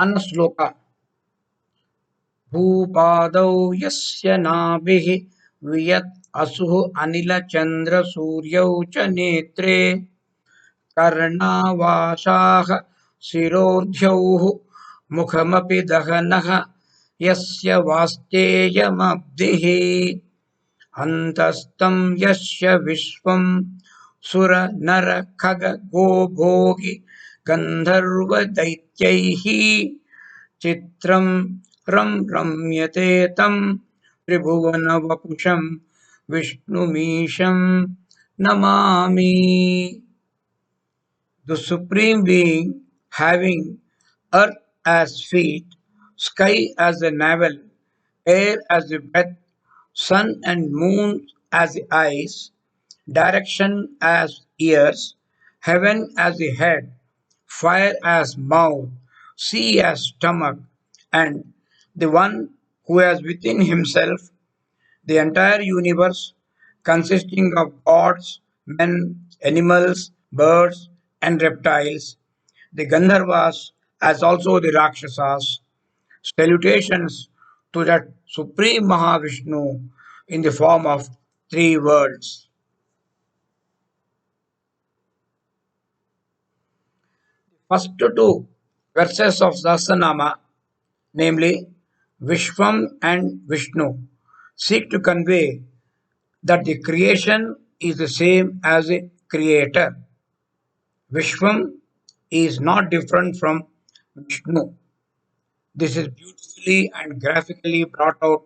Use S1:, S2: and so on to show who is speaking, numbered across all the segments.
S1: ध्यानश्लोक भूपादौ यस्य नाभिः वियत् असुः अनिलचन्द्रसूर्यौ च नेत्रे कर्णावासाः शिरोर्ध्यौः मुखमपि दहनः यस्य वास्तेयमब्धिः अन्तस्तं यस्य विश्वं सुरनरखगो भोगि गन्धर्वदैत्यैः चित्रं रम्यते तं त्रिभुवनवपुषं विष्णुमीशं Namami. The Supreme Being, having earth as feet, sky as the navel, air as the breath, sun and moon as the eyes, direction as ears, heaven as the head, fire as mouth, sea as stomach, and the one who has within himself the entire universe consisting of gods, men, animals, birds, and reptiles, the Gandharvas as also the Rakshasas. Salutations to that Supreme Mahavishnu in the form of three worlds. First two verses of Sahasranaama, namely Vishwam and Vishnu, seek to convey that the creation is the same as a creator. Vishwam is not different from Vishnu. This is beautifully and graphically brought out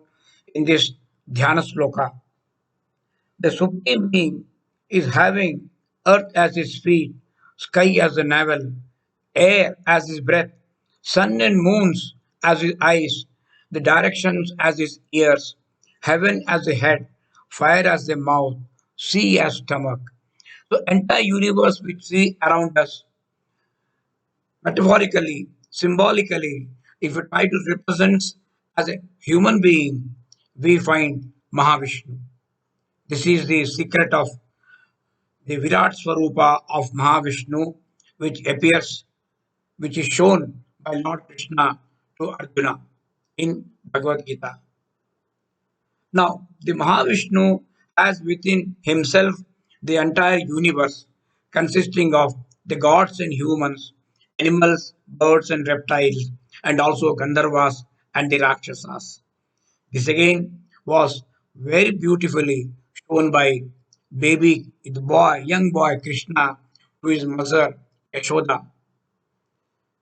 S1: in this Dhyana Sloka. The Supreme Being is having earth as his feet, sky as the navel, air as his breath, sun and moons as his eyes, the directions as his ears, heaven as the head, fire as the mouth, sea as stomach. The entire universe which see around us, metaphorically, symbolically, if we try to represent as a human being, we find Mahavishnu. This is the secret of the Virat Swarupa of Mahavishnu, which appears, which is shown by Lord Krishna to Arjuna in Bhagavad Gita. Now, the Mahavishnu has within himself the entire universe, consisting of the gods and humans, animals, birds and reptiles, and also Gandharvas and the Rakshasas. This again was very beautifully shown by the boy, young boy Krishna to his mother Yashoda.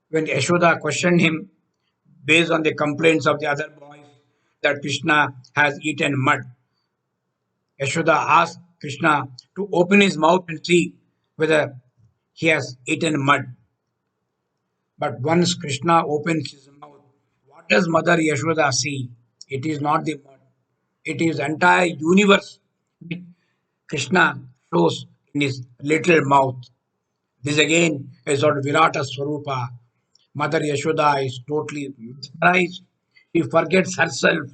S1: When Yashoda questioned him based on the complaints of the other boys that Krishna has eaten mud, Yashoda asked Krishna to open his mouth and see whether he has eaten mud. But once Krishna opens his mouth, what does Mother Yashoda see? It is not the mud. It is the entire universe which Krishna shows in his little mouth. This again is sort of Virata Swarupa. Mother Yashoda is totally mesmerized. She forgets herself.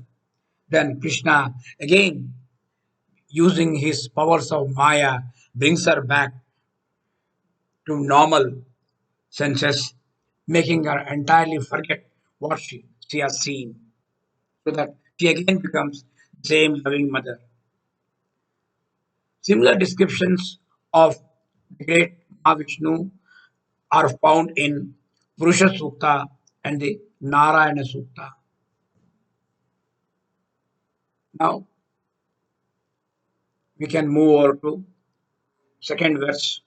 S1: Then Krishna, again using his powers of Maya, brings her back to normal senses, making her entirely forget what she has seen, so that she again becomes the same loving mother. Similar descriptions of the great Mahavishnu are found in Purusha Sukta and the Narayana Sukta. Now we can move over to second verse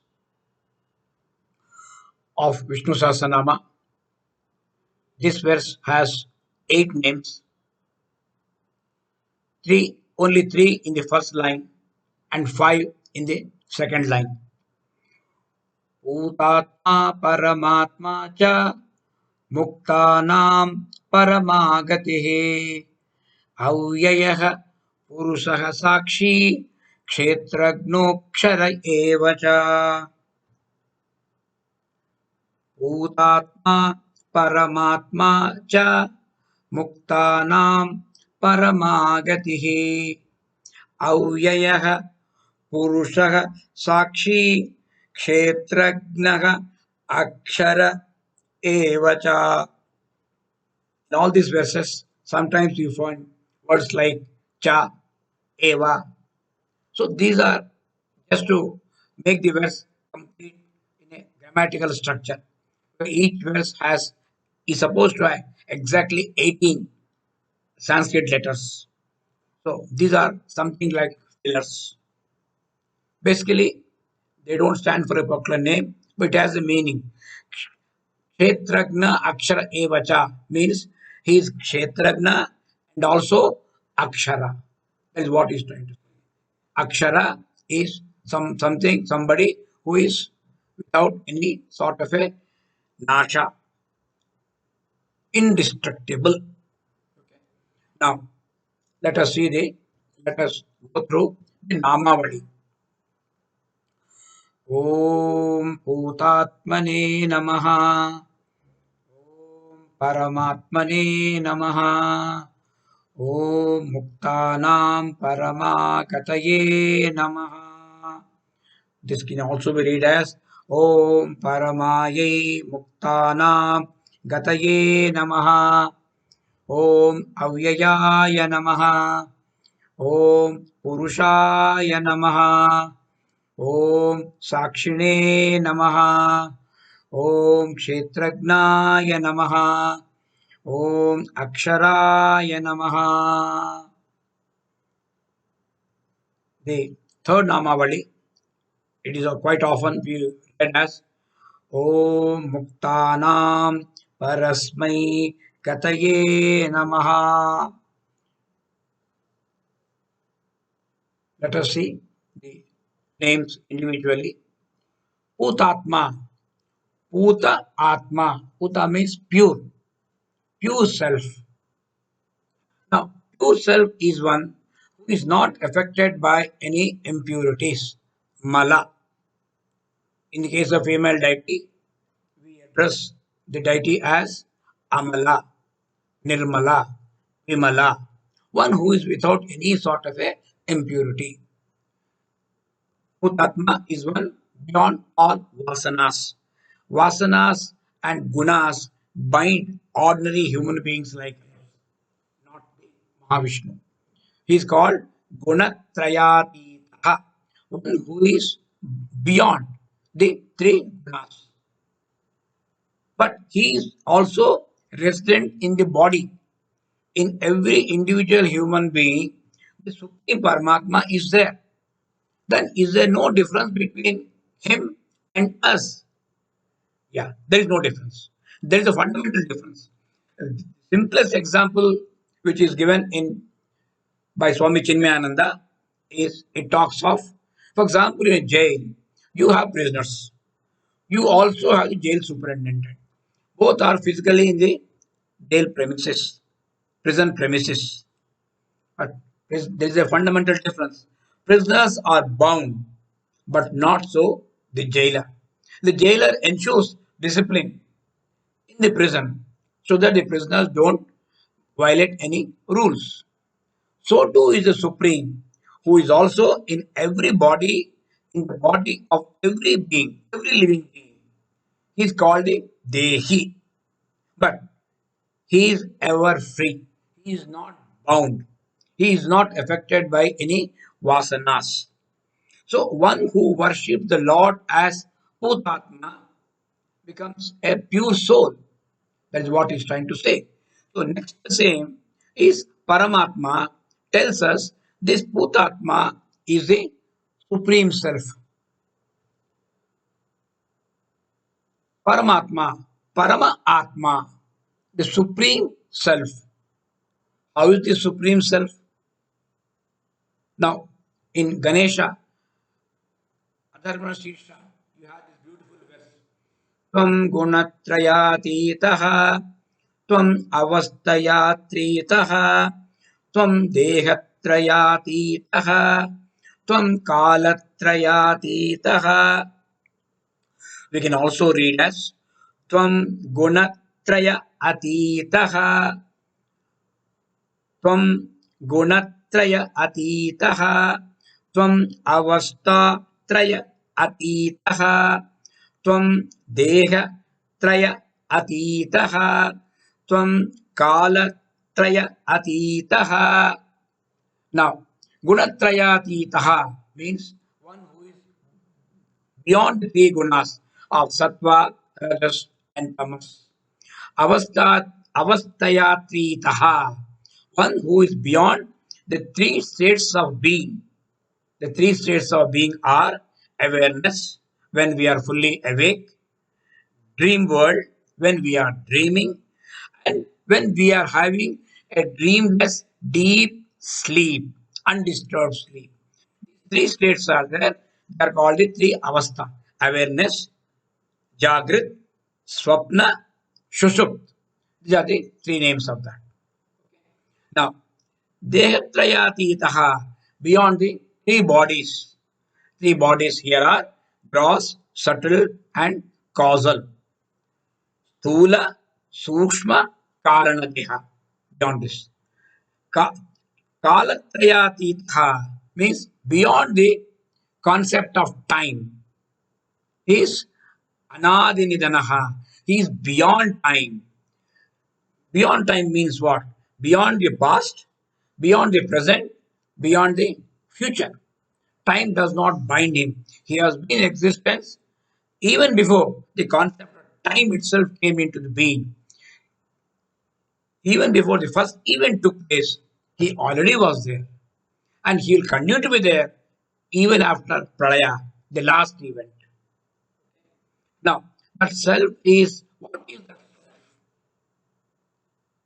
S1: of Vishnu Sahasranama. This verse has 8 names, only three in the first line and five in the second line. Bhutatma Paramatma cha Muktanam Paramagatihi Avyayah Purusah Sakshi Kshetragnoksara Evacha. भूतात्मा परमात्मा च मुक्तानां परमागतिः अव्ययः पुरुषः साक्षी क्षेत्रज्ञः अक्षर एव च. In all these verses, sometimes you find words like cha, eva. So these are just to make the verse complete in a grammatical structure. So each verse is supposed to have exactly 18 Sanskrit letters. So these are something like fillers. Basically, they don't stand for a particular name, but it has a meaning. Kshetragna Akshara Evacha means he is Kshetragna and also Akshara. That is what he's trying to say. Akshara is somebody who is without any sort of a nasha, indestructible. Now let us go through the Namavali. Om Bhutatmane Namaha. Paramatmane Namaha. Om Muktanam Paramakataye Namaha. This can also be read as Om Paramaye Muktanam Gataye Namaha. Om Avyayaya Namaha. Om Purushaya Namaha. Om Sakshine Namaha. Om Kshetragnaya Namaha. Om Aksharaya Namaha. The third Namavali, it is quite often read as Om Muktanam Parasmai Kataye Namaha. Let us see the names individually. Putatma, Puta Atma. Puta means pure, pure self. Now, pure self is one who is not affected by any impurities. Mala. In the case of female deity, we address the deity as Amala, Nirmala, Vimala, one who is without any sort of a impurity. Hutatma is one beyond all vasanas. Vasanas and gunas bind ordinary human beings like us, not the Mahavishnu. He is called Gunatrayatita, one who is beyond the three gunas. But he is also resident in the body. In every individual human being, the Supreme Paramatma is there. Then is there no difference between him and us? Yeah, there is no difference. There is a fundamental difference. Simplest example which is given in by Swami Chinmayananda is it talks of, for example, in a jail, you have prisoners. You also have the jail superintendent. Both are physically in the jail premises, prison premises. But there is a fundamental difference. Prisoners are bound, but not so the jailer. The jailer ensures discipline in the prison so that the prisoners don't violate any rules. So too is the Supreme, who is also in every body, in the body of every being, every living being. He is called a Dehi, but he is ever free. He is not bound. He is not affected by any vasanas. So one who worships the Lord as Putatma becomes a pure soul. That is what he's trying to say. So next the same is Paramatma tells us this Putatma is the supreme self. Paramatma, Parama Atma, the supreme self. How is the supreme self? Now, in Ganesha, Adharma Shirsha, you have this beautiful verse. Tvam gunatrayatitaha, tvam avastayatitaha, tvam dehatrayatitaha, tvam kalatrayatitaha. We can also read as tvam gunatraya atitaha, त्वं गुणत्रय अतीतः त्वं अवस्थात्रय अतीतः त्वं देहत्रय अतीतः Tvam kalatraya atitaha. Now, gunatrayatitaha means one who is beyond the three gunas of sattva, rajas, and tamas. Avastayatitaha, one who is beyond the three states of being. The three states of being are awareness, when we are fully awake, dream world, when we are dreaming, and when we are having a dreamless, deep sleep, undisturbed sleep. Three states are there. They are called the three avastha: awareness, jagrit, swapna, shusupt. These are the three names of that. Now, dehatrayatitaha, beyond the three bodies. Three bodies here are gross, subtle, and causal. Sthula, Sukshma, Karanadeha. Beyond this. Ka- Kalatrayatitha means beyond the concept of time. He is Anadinidanaha. He is beyond time. Beyond time means what? Beyond the past, beyond the present, beyond the future. Time does not bind him. He has been in existence even before the concept of time itself came into the being. Even before the first event took place, he already was there. And he will continue to be there even after Pralaya, the last event. Now, that self is what is that?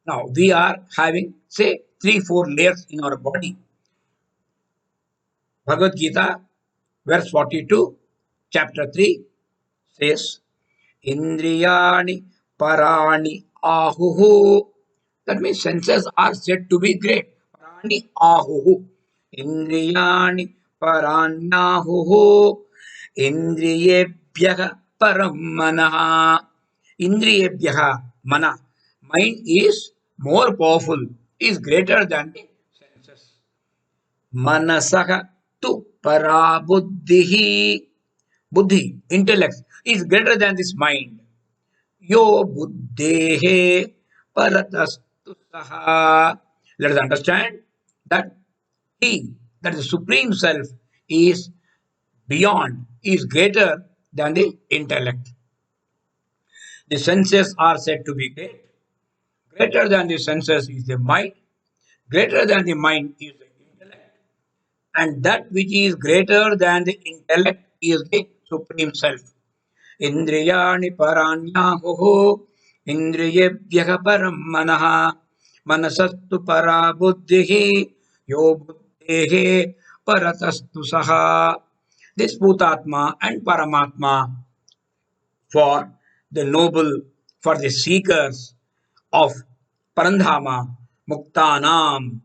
S1: Now, we are having, say, three, four layers in our body. Bhagavad Gita, verse 42, chapter 3 says, Indriyani parani ahuhu. That means senses are said to be great. Parani ahuhu. Indriyani paranyahuhu. Indriyebhyaha param manaha. Indriyebhyaha mana. Mind is more powerful, is greater than the senses. Manasaha tu parabuddhihi. Buddhi, intellect, is greater than this mind. Yo buddhehe paratastu saha. Let us understand that he, that is the Supreme Self, is beyond, is greater than the intellect. The senses are said to be great. Greater than the senses is the mind. Greater than the mind is the intellect. And that which is greater than the intellect is the Supreme Self. Indriyani paranyahuhu. Indriyebhyaha param manaha. Manasastu para buddhihi. Yo buddhehe paratastu saha. This Bhutatma and Paramatma for the noble, for the seekers of Parandhama, Muktanam,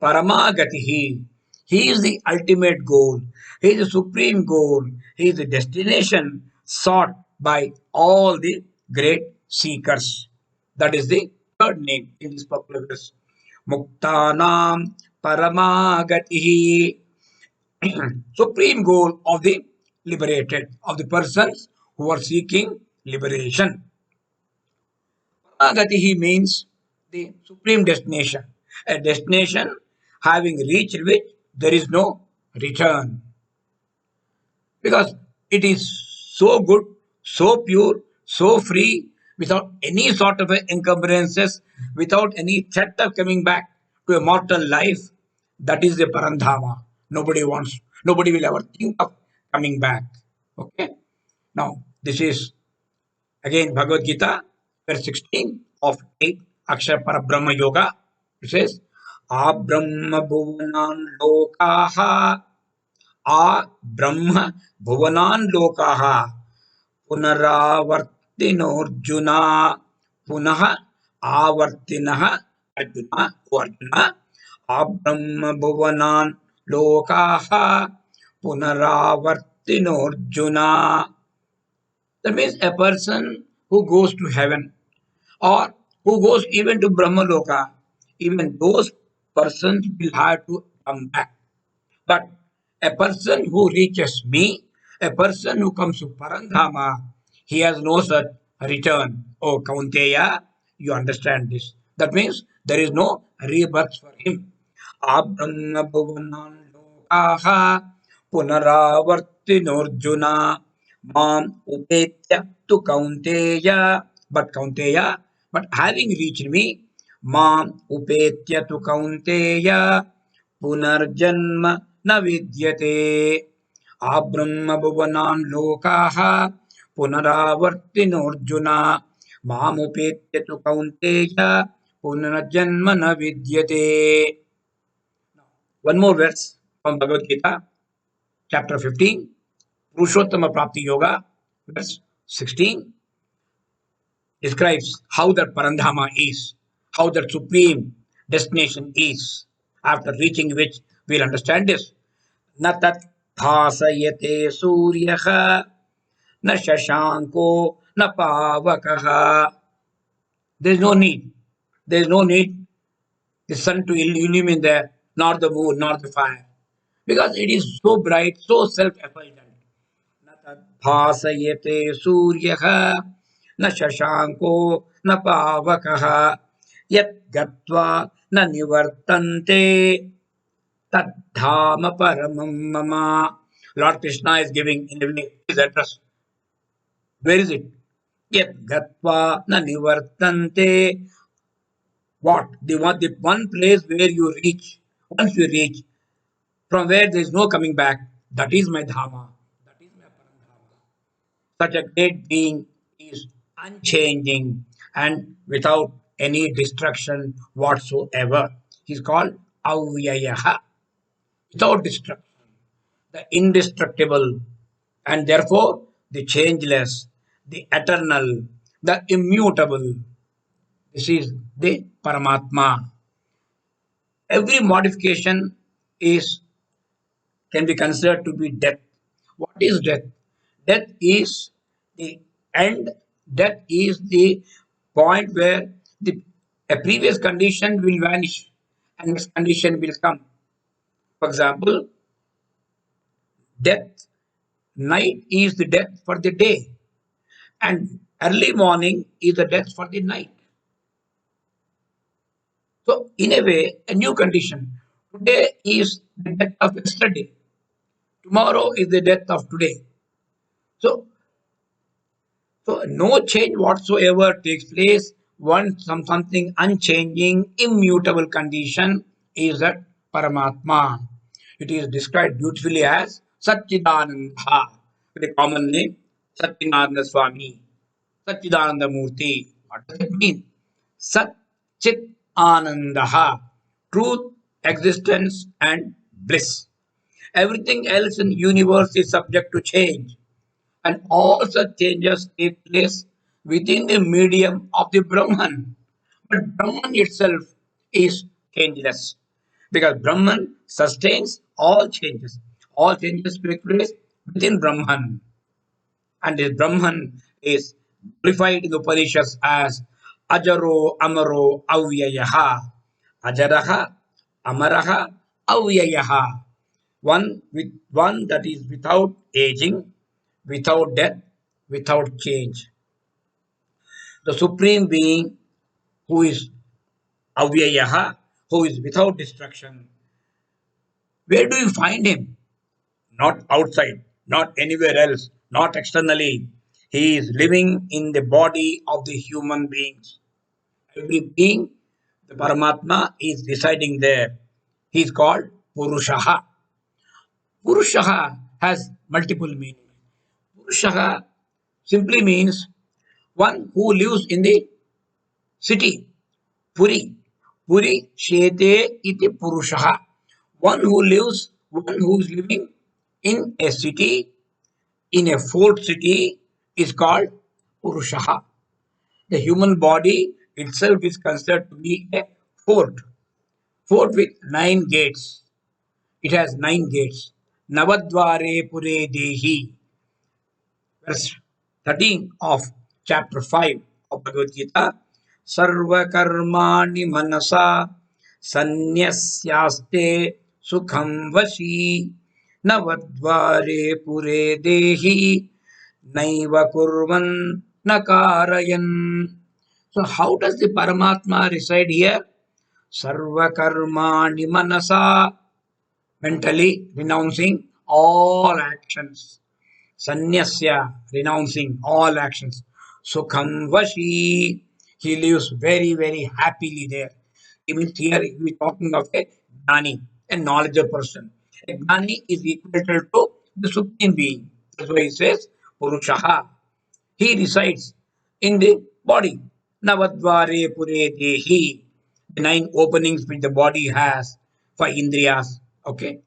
S1: Paramagatihi. He is the ultimate goal. He is the supreme goal. He is the destination sought by all the great seekers. That is the third name in this particular verse. Muktanam Paramagatihi. Supreme goal of the liberated, of the persons who are seeking liberation. Agatihi means the supreme destination, a destination having reached which there is no return. Because it is so good, so pure, so free, without any sort of encumbrances, without any threat of coming back to a mortal life. That is the Parandhama. Nobody will ever think of coming back. Okay? Now, this is again Bhagavad Gita, verse 16 of 8 Akshara Parabrahma Yoga. It says, Abrahma Bhuvanan Lokaha, Brahma Bhuvanan Lokaha, Punaravartinorjuna, Punaha Avartinaha, Arjuna, Brahma Bhuvanan Lokaha, Punaravartinorjuna. That means a person who goes to heaven or who goes even to Brahmaloka, even those persons will have to come back. But a person who reaches me, a person who comes to Parandhama, he has no such return. Oh Kaunteya, you understand this. That means there is no rebirth for him. Abrahma bhuvanan lokaha punaravartinorjuna mam upetya tu kaunteya. But having reached me, mam upetya tu kaunteya punarjanma na vidyate. Abrahmabhuvanan lokaha punaravartinorjuna mamupeत्य tu kaunteya punarjanma na vidyate. One more verse from Bhagavad Gita, chapter 15, Purushottama Prapti Yoga, verse 16, describes how that Parandhama is, how that supreme destination is, after reaching which we'll understand this. न तत् भासयते सूर्यः न शशांको न पावकः. There is no need. There is no need the sun to illumine there, nor the moon, nor the fire, because it is so bright, so self-effulgent. न तत् भासयते सूर्यः न शशांको न पावकः यत् गत्वा न निवर्तन्ते Tadhama paramam mama. Lord Krishna is giving in the way his address. Where is it? Yet gatva na nivartante. What? The one place where you reach, once you reach, from where there is no coming back, that is my Dhamma. That is my Paramdhama. Such a great being is unchanging and without any destruction whatsoever. He is called Avyayaha, without destruction, the indestructible, and therefore the changeless, the eternal, the immutable. This is the Paramatma. Every modification is can be considered to be death. What is death? Death is the end. Death is the point where the a previous condition will vanish and next condition will come. For example, death night is the death for the day, and early morning is the death for the night. So, in a way, a new condition. Today is the death of yesterday. Tomorrow is the death of today. So, so no change whatsoever takes place. Something unchanging, immutable condition is that Paramatma. It is described beautifully as Satchidananda, with a common name, Satchidananda Swami, Satchidananda Murti. What does it mean? Sat Chit Anandaha, truth, existence, and bliss. Everything else in universe is subject to change, and all such changes take place within the medium of the Brahman. But Brahman itself is changeless, because Brahman sustains all changes. All changes take place within Brahman, and this Brahman is glorified in the Upanishads as Ajaro Amaro Avyayaha. Ajaraha Amaraha Avyayaha. One that is without aging, without death, without change. The Supreme Being who is Avyayaha, who is without destruction. Where do you find him? Not outside, not anywhere else, not externally. He is living in the body of the human beings. Every being, the Paramatma is residing there. He is called Purushaha. Purushaha has multiple meanings. Purushaha simply means one who lives in the city. Puri. Puri Shete iti Purushaha. One who is living in a city, in a fort city, is called Purushaha. The human body itself is considered to be a fort. Fort with 9 gates. It has 9 gates. Navadvare Pure Dehi. Verse 13 of chapter 5 of Bhagavad Gita. Sarva karmani manasa sanyasyaste sukham vashi navadvare pure dehi naiva kurvan nakarayan. So how does the Paramatma reside here? Sarva karmani manasa, mentally renouncing all actions. Sanyasya, renouncing all actions. Sukham vashi, he lives very, very happily there. It means here we are talking of a gnani, a knowledgeable person. A gnani is equal to the Supreme Being. That's why he says Purushaha. He resides in the body. Navadvare Pure Dehi, the nine openings which the body has for Indriyas. Okay.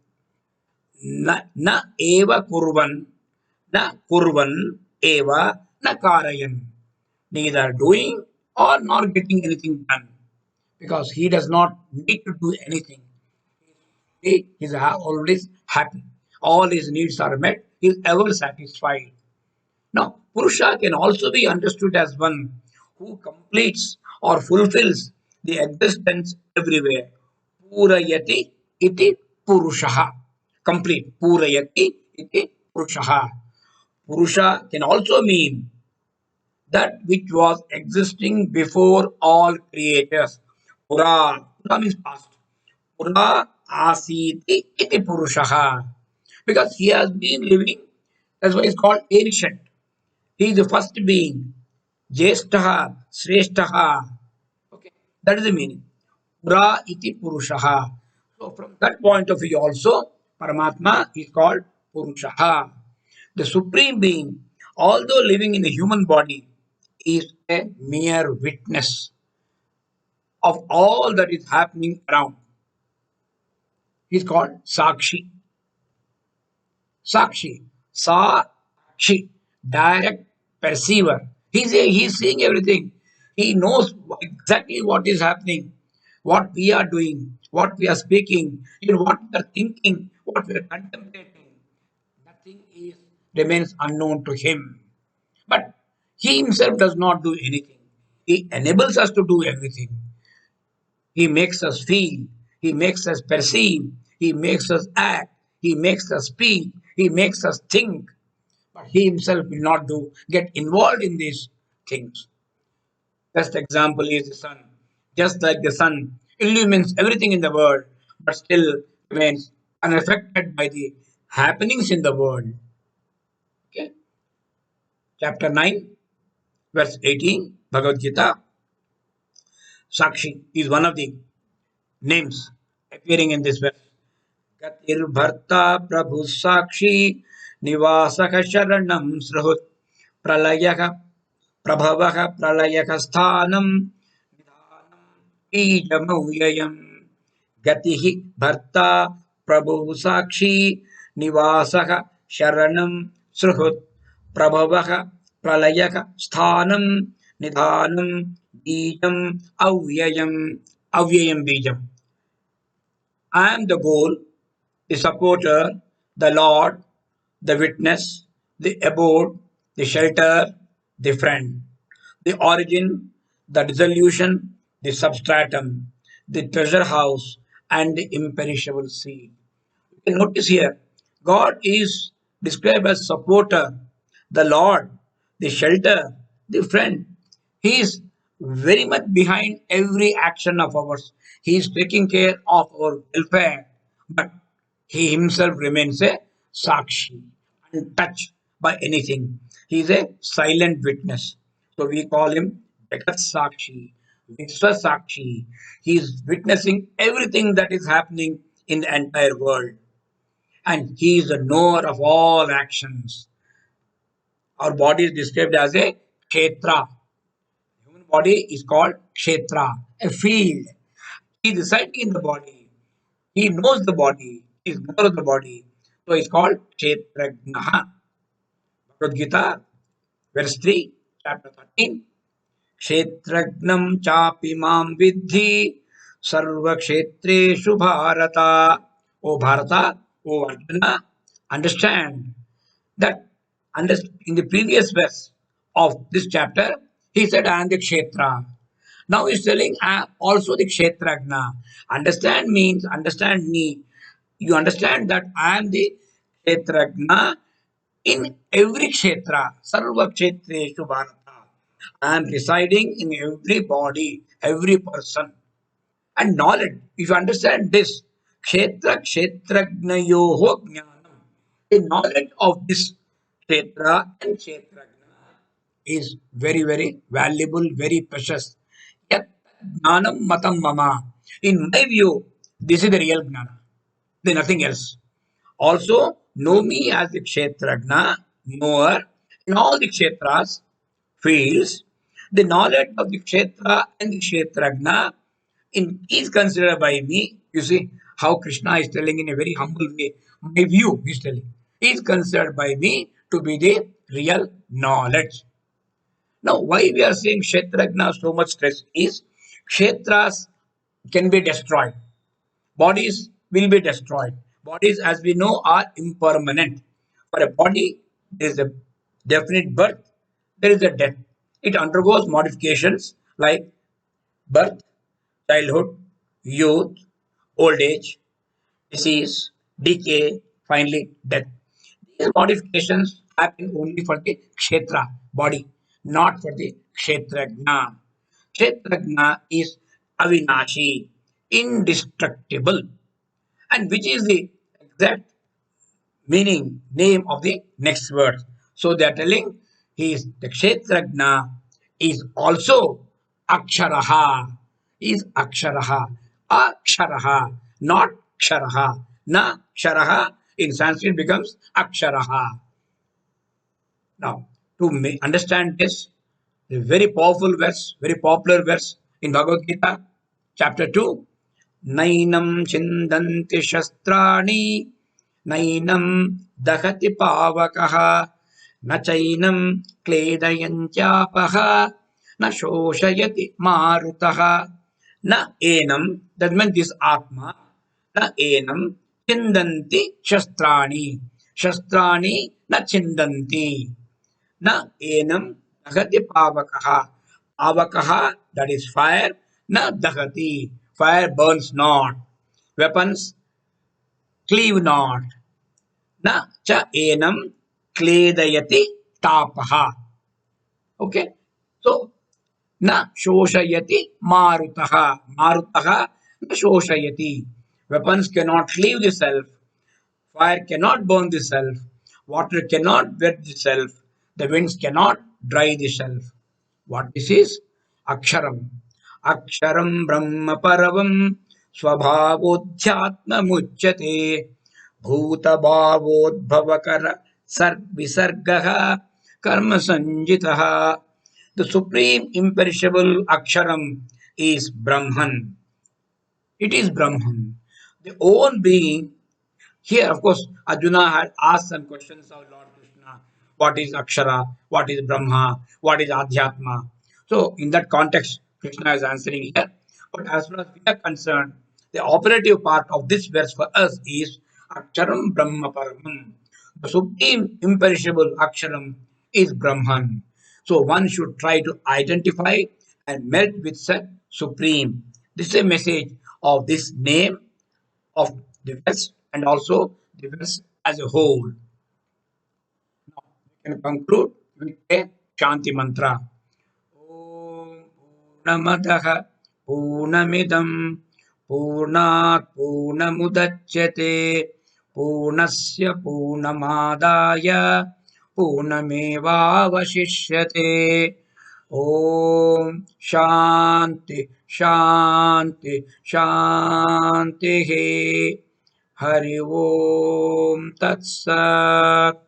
S1: Na eva kurvan, na kurvan eva na karayan. Neither doing or not getting anything done because he does not need to do anything. He is always happy. All his needs are met. He is ever satisfied. Now, Purusha can also be understood as one who completes or fulfills the existence everywhere. Purayati iti Purushaha. Complete. Purayati iti Purushaha. Purusha can also mean that which was existing before all creators. Pura. Pura means past. Pura asiti iti Purushaha. Because he has been living, that's why it's called ancient. He is the first being. Jeshtaha, Sreshtaha. Okay, that is the meaning. Pura iti Purushaha. So from that point of view also, Paramatma is called Purushaha. The Supreme Being, although living in a human body, is a mere witness of all that is happening around. He is called Sakshi. Sakshi. Sakshi. Direct perceiver. He's seeing everything. He knows exactly what is happening, what we are doing, what we are speaking, what we are thinking, what we are contemplating. Nothing is remains unknown to him. But he himself does not do anything. He enables us to do everything. He makes us feel. He makes us perceive. He makes us act. He makes us speak. He makes us think. But he himself will not get involved in these things. Best example is the sun. Just like the sun illumines everything in the world, but still remains unaffected by the happenings in the world. Okay. Chapter 9, verse 18, Bhagavad Gita. Sakshi is one of the names appearing in this verse. गतिर्भर्ता प्रभु साक्षी निवासः शरणं सुहृत् प्रलयः प्रभवः प्रलयः स्थानं निधानं बीजमव्ययम् गतिः भर्ता प्रभुः साक्षी निवासः शरणं सुहृत् प्रभवः प्रलयः स्थानं निधानं बीजम् अव्ययम् अव्ययम् बीजम्. I am the goal, the supporter, the Lord, the witness, the abode, the shelter, the friend, the origin, the dissolution, the substratum, the treasure house, and the imperishable seed. You can notice here, God is described as supporter, the Lord, the shelter, the friend. He is very much behind every action of ours. He is taking care of our welfare, but he himself remains a sakshi, untouched by anything. He is a silent witness. So we call him Jagat Sakshi, Vishwa Sakshi. He is witnessing everything that is happening in the entire world. And he is the knower of all actions. Our body is described as a kshetra. Human body is called kshetra, a field. He is residing in the body. He knows the body. He is knower of the body. So it's called kshetragnaha. Bhagavad Gita, verse 3, chapter 13. Kshetragnam chapi mam vidhi sarva kshetreshu bharata. O Bharata, O Arjuna, understand that in the previous verse of this chapter, he said, I am the Kshetra. Now he's telling, I am also the Kshetragna. Understand means understand me. You understand that I am the Kshetragna in every Kshetra, Sarva Kshetreshu Bharata. I am residing in every body, every person. And knowledge, if you understand this, kshetra kshetragnayoho jnanam, the knowledge of this kshetra and kshetragna is very, very valuable, very precious. Yet, jnanam matam mama. In my view, this is the real jnana. There's nothing else. Also, know me as the kshetragna, knower, in all the kshetras, fields, the knowledge of the kshetra and the kshetragna is considered by me. You see how Krishna is telling in a very humble way. My view, he's telling, is considered by me to be the real knowledge. Now, why we are saying kshetragna so much stress is kshetras can be destroyed. Bodies will be destroyed. Bodies, as we know, are impermanent. For a body, there is a definite birth, there is a death. It undergoes modifications like birth, childhood, youth, old age, disease, decay, finally death. These modifications happen only for the kshetra body, not for the kshetragna. Kshetragna is avinashi, indestructible, and which is the exact meaning, name of the next word. So they are telling he is the Kshetragna is also Aksharaha. Is Aksharaha. Aksharaha, not Ksharaha. Na Ksharaha in Sanskrit becomes Aksharaha. Now, to understand this, a very powerful verse, very popular verse in Bhagavad Gita, chapter 2. Nainam chindanti shastrani, nainam dahati pavakaha, na chainam kledayanchapaha, na shoshayati marutaha, na enam, that means this Atma, na enam chindanti shastrani, shastrani na chindanti. Na enam dahati pavakaha. Pavakaha, that is fire, na dahati. Fire burns not. Weapons cleave not. Na cha enam kledayati tapaha. Okay. So, na shoshayati marutaha. Marutaha na shoshayati. Weapons cannot cleave the self. Fire cannot burn the self. Water cannot wet the self. The winds cannot dry the self. What this is? Aksharam. Aksharam Brahma Paravam Swabhavodhyatma Muchyate Bhuta Bhavodbhavakara Sarg Visargaha Karma Sanjitaha. The supreme imperishable Aksharam is Brahman. It is Brahman. The own being here, of course, Arjuna had asked some questions of Lord Krishna. What is Akshara? What is Brahma? What is Adhyatma? So, in that context, Krishna is answering here. But as far as we are concerned, the operative part of this verse for us is Aksharam Brahma Paramam. The supreme imperishable Aksharam is Brahman. So, one should try to identify and melt with such supreme. This is a message of this name of the West and also the West as a whole. Now, we can conclude with a Shanti mantra. Om Purnamadaha Purnamidam Purnat Purnamudachyate Purnasya Purnamadaya Purnamevavashishyate. Om Shanti Shanti Shanti. Hari Om Tat Sat.